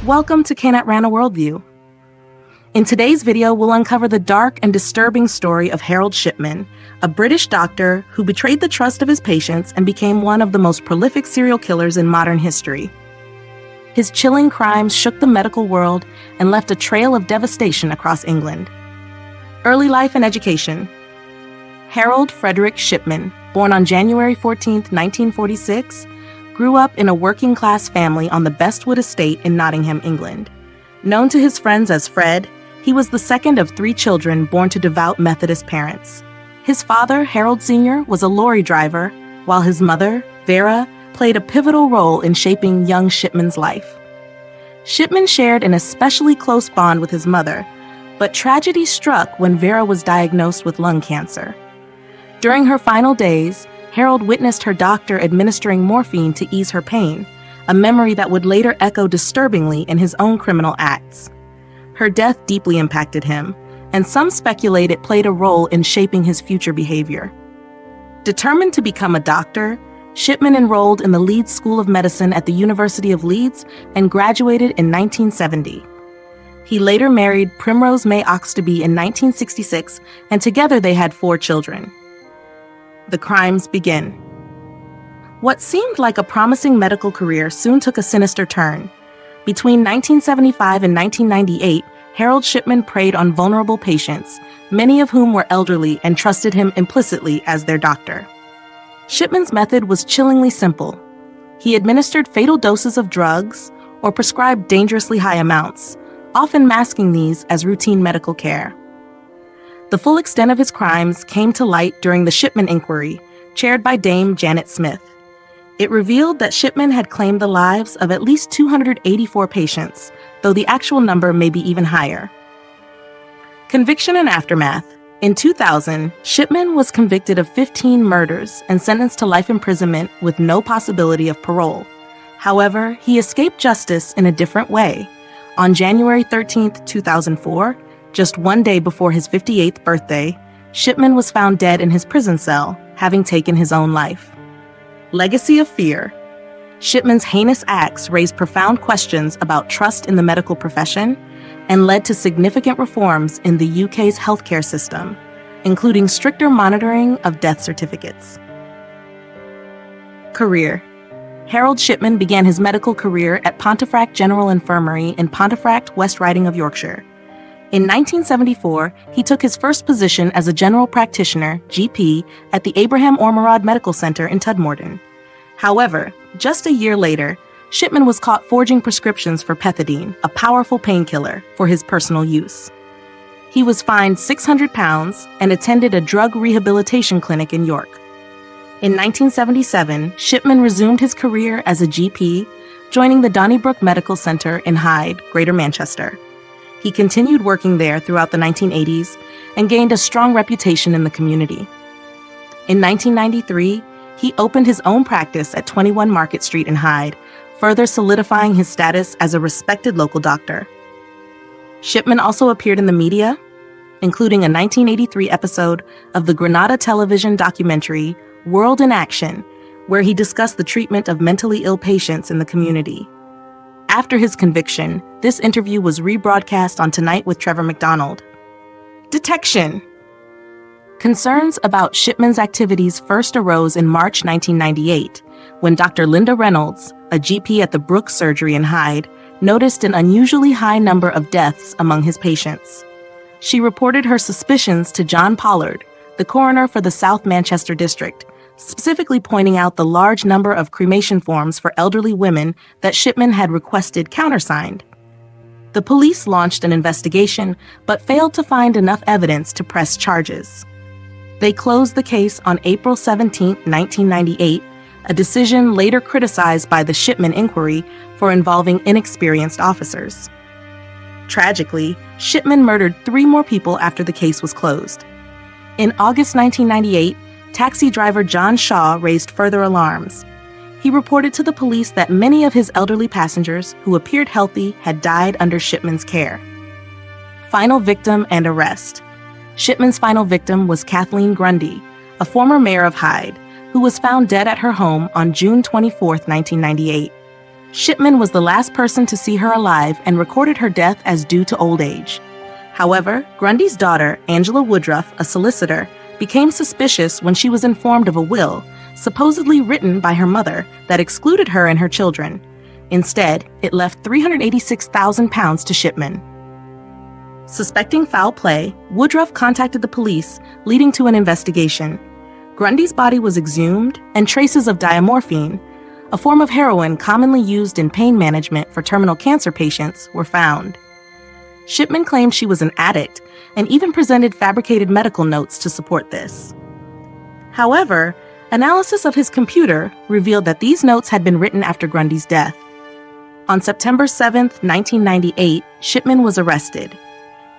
Welcome to Kainat Rana worldview. In today's video, we'll uncover the dark and disturbing story of Harold Shipman, a British doctor who betrayed the trust of his patients and became one of the most prolific serial killers in modern history. His chilling crimes shook the medical world and left a trail of devastation across England. Early life and education. Harold Frederick Shipman, born on January 14, 1946, grew up in a working-class family on the Bestwood estate in Nottingham, England. Known to his friends as Fred, he was the second of 3 children born to devout Methodist parents. His father, Harold Sr., was a lorry driver, while his mother, Vera, played a pivotal role in shaping young Shipman's life. Shipman shared an especially close bond with his mother, but tragedy struck when Vera was diagnosed with lung cancer. During her final days, Harold witnessed her doctor administering morphine to ease her pain, a memory that would later echo disturbingly in his own criminal acts. Her death deeply impacted him, and some speculate it played a role in shaping his future behavior. Determined to become a doctor, Shipman enrolled in the Leeds School of Medicine at the University of Leeds and graduated in 1970. He later married Primrose May Oxtoby in 1966, and together they had 4 children. The crimes begin. What seemed like a promising medical career soon took a sinister turn. Between 1975 and 1998, Harold Shipman preyed on vulnerable patients, many of whom were elderly and trusted him implicitly as their doctor. Shipman's method was chillingly simple. He administered fatal doses of drugs or prescribed dangerously high amounts, often masking these as routine medical care. The full extent of his crimes came to light during the Shipman Inquiry, chaired by Dame Janet Smith. It revealed that Shipman had claimed the lives of at least 284 patients, though the actual number may be even higher. Conviction and aftermath. In 2000, Shipman was convicted of 15 murders and sentenced to life imprisonment with no possibility of parole. However, he escaped justice in a different way. On January 13, 2004, just one day before his 58th birthday, Shipman was found dead in his prison cell, having taken his own life. Legacy of fear. Shipman's heinous acts raised profound questions about trust in the medical profession and led to significant reforms in the UK's healthcare system, including stricter monitoring of death certificates. Career. Harold Shipman began his medical career at Pontefract General Infirmary in Pontefract, West Riding of Yorkshire. In 1974, he took his first position as a general practitioner, GP, at the Abraham Ormerod Medical Center in Tudmorden. However, just a year later, Shipman was caught forging prescriptions for pethidine, a powerful painkiller, for his personal use. He was fined £600 and attended a drug rehabilitation clinic in York. In 1977, Shipman resumed his career as a GP, joining the Donnybrook Medical Center in Hyde, Greater Manchester. He continued working there throughout the 1980s and gained a strong reputation in the community. In 1993, he opened his own practice at 21 Market Street in Hyde, further solidifying his status as a respected local doctor. Shipman also appeared in the media, including a 1983 episode of the Granada television documentary World in Action, where he discussed the treatment of mentally ill patients in the community. After his conviction, this interview was rebroadcast on Tonight with Trevor McDonald. Detection. Concerns about Shipman's activities first arose in March 1998, when Dr. Linda Reynolds, a GP at the Brooks Surgery in Hyde, noticed an unusually high number of deaths among his patients. She reported her suspicions to John Pollard, the coroner for the South Manchester District, specifically pointing out the large number of cremation forms for elderly women that Shipman had requested countersigned. The police launched an investigation, but failed to find enough evidence to press charges. They closed the case on April 17, 1998, a decision later criticized by the Shipman Inquiry for involving inexperienced officers. Tragically, Shipman murdered 3 more people after the case was closed. In August 1998, taxi driver John Shaw raised further alarms. He reported to the police that many of his elderly passengers who appeared healthy had died under Shipman's care. Final victim and arrest. Shipman's final victim was Kathleen Grundy, a former mayor of Hyde, who was found dead at her home on June 24, 1998. Shipman was the last person to see her alive and recorded her death as due to old age. However, Grundy's daughter, Angela Woodruff, a solicitor, became suspicious when she was informed of a will, supposedly written by her mother, that excluded her and her children. Instead, it left £386,000 to Shipman. Suspecting foul play, Woodruff contacted the police, leading to an investigation. Grundy's body was exhumed, and traces of diamorphine, a form of heroin commonly used in pain management for terminal cancer patients, were found. Shipman claimed she was an addict and even presented fabricated medical notes to support this. However, analysis of his computer revealed that these notes had been written after Grundy's death. On September 7, 1998, Shipman was arrested.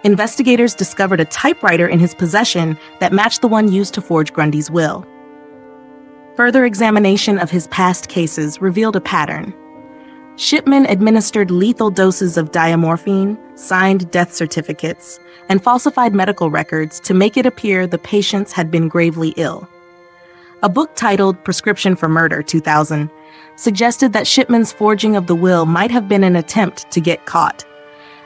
Investigators discovered a typewriter in his possession that matched the one used to forge Grundy's will. Further examination of his past cases revealed a pattern. Shipman administered lethal doses of diamorphine, signed death certificates, and falsified medical records to make it appear the patients had been gravely ill. A book titled Prescription for Murder, 2000, suggested that Shipman's forging of the will might have been an attempt to get caught,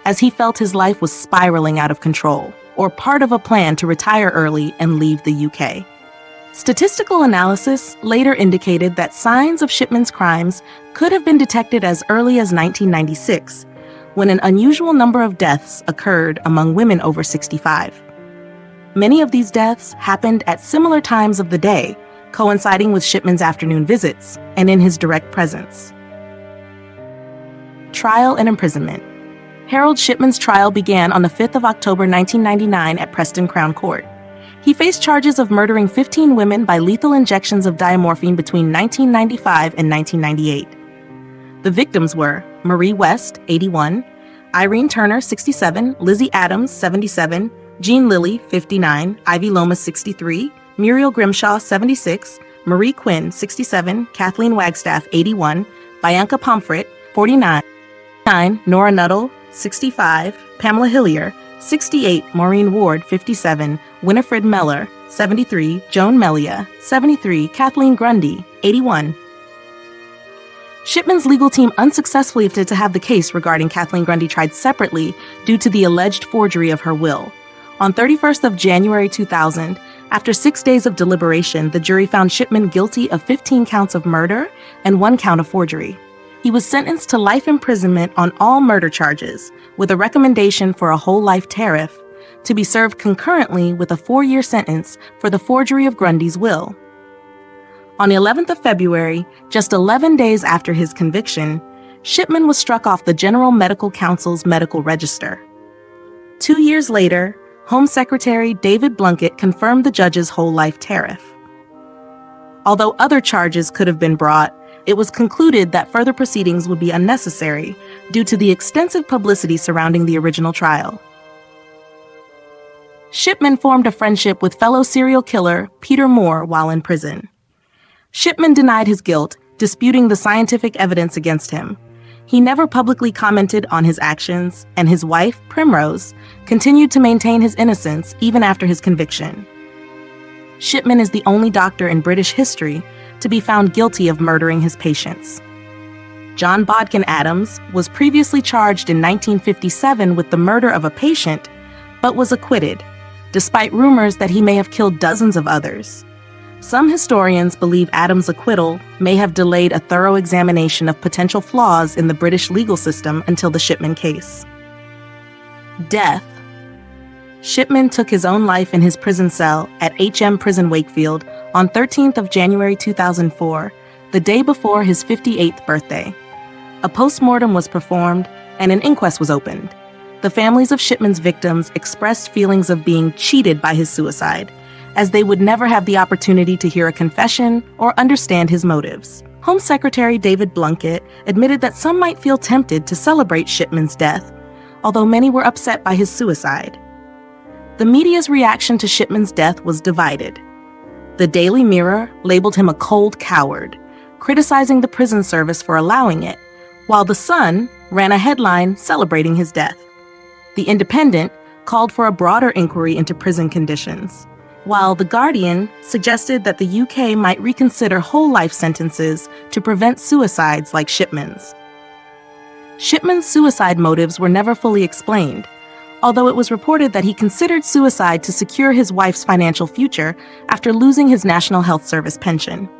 as he felt his life was spiraling out of control, or part of a plan to retire early and leave the UK. Statistical analysis later indicated that signs of Shipman's crimes could have been detected as early as 1996, when an unusual number of deaths occurred among women over 65. Many of these deaths happened at similar times of the day, coinciding with Shipman's afternoon visits and in his direct presence. Trial and imprisonment. Harold Shipman's trial began on the 5th of October 1999 at Preston Crown Court. He faced charges of murdering 15 women by lethal injections of diamorphine between 1995 and 1998. The victims were Marie West, 81, Irene Turner, 67, Lizzie Adams, 77, Jean Lilly, 59, Ivy Lomas, 63, Muriel Grimshaw, 76, Marie Quinn, 67, Kathleen Wagstaff, 81, Bianca Pomfret, 49, Nora Nuttall, 65, Pamela Hillier, 68, Maureen Ward, 57, Winifred Meller, 73, Joan Melia, 73, Kathleen Grundy, 81. Shipman's legal team unsuccessfully attempted to have the case regarding Kathleen Grundy tried separately due to the alleged forgery of her will. On 31st of January 2000, after 6 days of deliberation, the jury found Shipman guilty of 15 counts of murder and 1 count of forgery. He was sentenced to life imprisonment on all murder charges, with a recommendation for a whole life tariff, to be served concurrently with a 4-year sentence for the forgery of Grundy's will. On the 11th of February, just 11 days after his conviction, Shipman was struck off the General Medical Council's medical register. 2 years later, Home Secretary David Blunkett confirmed the judge's whole life tariff. Although other charges could have been brought, it was concluded that further proceedings would be unnecessary due to the extensive publicity surrounding the original trial. Shipman formed a friendship with fellow serial killer Peter Moore while in prison. Shipman denied his guilt, disputing the scientific evidence against him. He never publicly commented on his actions, and his wife, Primrose, continued to maintain his innocence even after his conviction. Shipman is the only doctor in British history to be found guilty of murdering his patients. John Bodkin Adams was previously charged in 1957 with the murder of a patient, but was acquitted, despite rumors that he may have killed dozens of others. Some historians believe Adams' acquittal may have delayed a thorough examination of potential flaws in the British legal system until the Shipman case. Death. Shipman took his own life in his prison cell at HM Prison Wakefield on 13th of January 2004, the day before his 58th birthday. A post-mortem was performed and an inquest was opened. The families of Shipman's victims expressed feelings of being cheated by his suicide, as they would never have the opportunity to hear a confession or understand his motives. Home Secretary David Blunkett admitted that some might feel tempted to celebrate Shipman's death, although many were upset by his suicide. The media's reaction to Shipman's death was divided. The Daily Mirror labeled him a cold coward, criticizing the prison service for allowing it, while The Sun ran a headline celebrating his death. The Independent called for a broader inquiry into prison conditions, while The Guardian suggested that the UK might reconsider whole life sentences to prevent suicides like Shipman's. Shipman's suicide motives were never fully explained, although it was reported that he considered suicide to secure his wife's financial future after losing his National Health Service pension.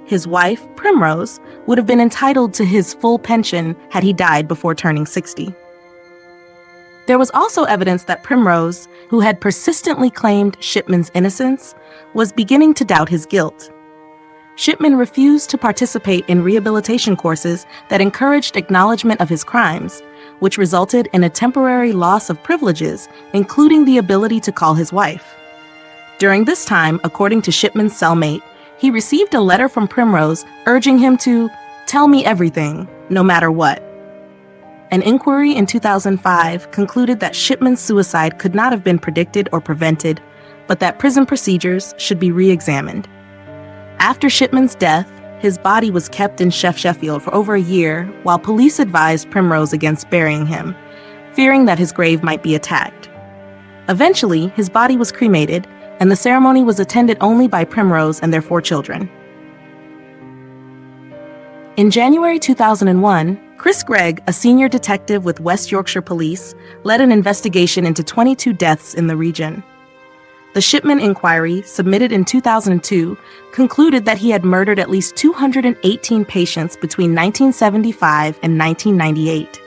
His wife, Primrose, would have been entitled to his full pension had he died before turning 60. There was also evidence that Primrose, who had persistently claimed Shipman's innocence, was beginning to doubt his guilt. Shipman refused to participate in rehabilitation courses that encouraged acknowledgement of his crimes, which resulted in a temporary loss of privileges, including the ability to call his wife. During this time, according to Shipman's cellmate, he received a letter from Primrose urging him to tell me everything, no matter what. An inquiry in 2005 concluded that Shipman's suicide could not have been predicted or prevented, but that prison procedures should be re-examined. After Shipman's death, his body was kept in Sheffield for over a year while police advised Primrose against burying him, fearing that his grave might be attacked. Eventually, his body was cremated, and the ceremony was attended only by Primrose and their 4 children. In January 2001, Chris Gregg, a senior detective with West Yorkshire Police, led an investigation into 22 deaths in the region. The Shipman inquiry, submitted in 2002, concluded that he had murdered at least 218 patients between 1975 and 1998.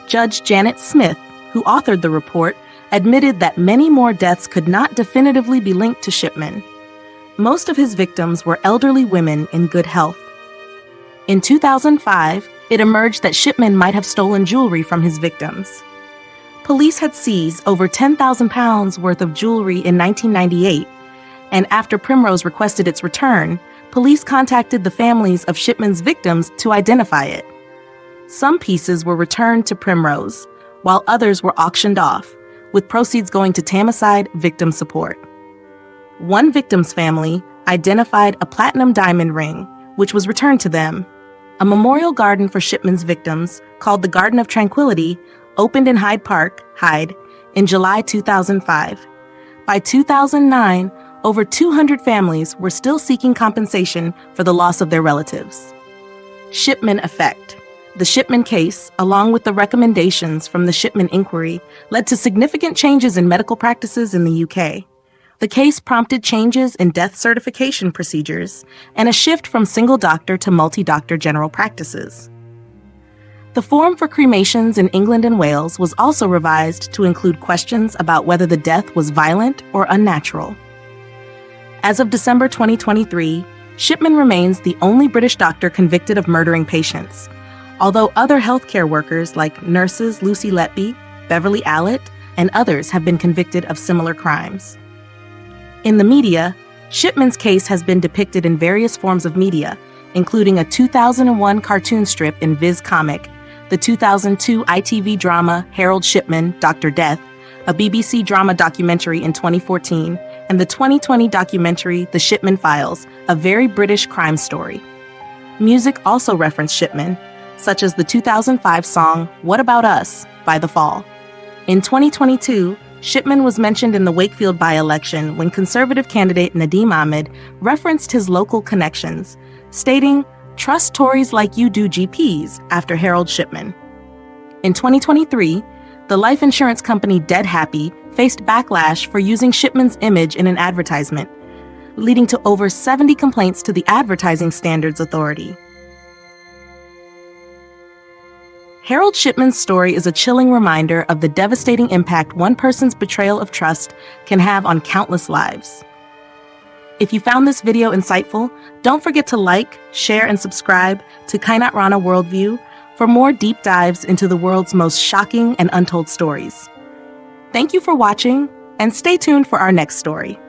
Judge Janet Smith, who authored the report, admitted that many more deaths could not definitively be linked to Shipman. Most of his victims were elderly women in good health. In 2005, it emerged that Shipman might have stolen jewelry from his victims. Police had seized over 10,000 pounds worth of jewelry in 1998, and after Primrose requested its return, police contacted the families of Shipman's victims to identify it. Some pieces were returned to Primrose, while others were auctioned off, with proceeds going to Tamacide Victim Support. One victim's family identified a platinum diamond ring, which was returned to them. A memorial garden for Shipman's victims, called the Garden of Tranquility, opened in Hyde Park, Hyde, in July 2005. By 2009, over 200 families were still seeking compensation for the loss of their relatives. Shipman effect. The Shipman case, along with the recommendations from the Shipman inquiry, led to significant changes in medical practices in the UK. The case prompted changes in death certification procedures and a shift from single doctor to multi-doctor general practices. The form for cremations in England and Wales was also revised to include questions about whether the death was violent or unnatural. As of December 2023, Shipman remains the only British doctor convicted of murdering patients, although other healthcare workers like nurses Lucy Letby, Beverly Allett, and others have been convicted of similar crimes. In the media, Shipman's case has been depicted in various forms of media, including a 2001 cartoon strip in Viz Comic, the 2002 ITV drama Harold Shipman, Dr. Death, a BBC drama documentary in 2014, and the 2020 documentary The Shipman Files, a very British crime story. Music also referenced Shipman, such as the 2005 song What About Us by The Fall. In 2022, Shipman was mentioned in the Wakefield by-election when Conservative candidate Nadeem Ahmed referenced his local connections, stating, "Trust Tories like you do GPs," after Harold Shipman. In 2023, the life insurance company Dead Happy faced backlash for using Shipman's image in an advertisement, leading to over 70 complaints to the Advertising Standards Authority. Harold Shipman's story is a chilling reminder of the devastating impact one person's betrayal of trust can have on countless lives. If you found this video insightful, don't forget to like, share, and subscribe to Kainat Rana Worldview for more deep dives into the world's most shocking and untold stories. Thank you for watching, and stay tuned for our next story.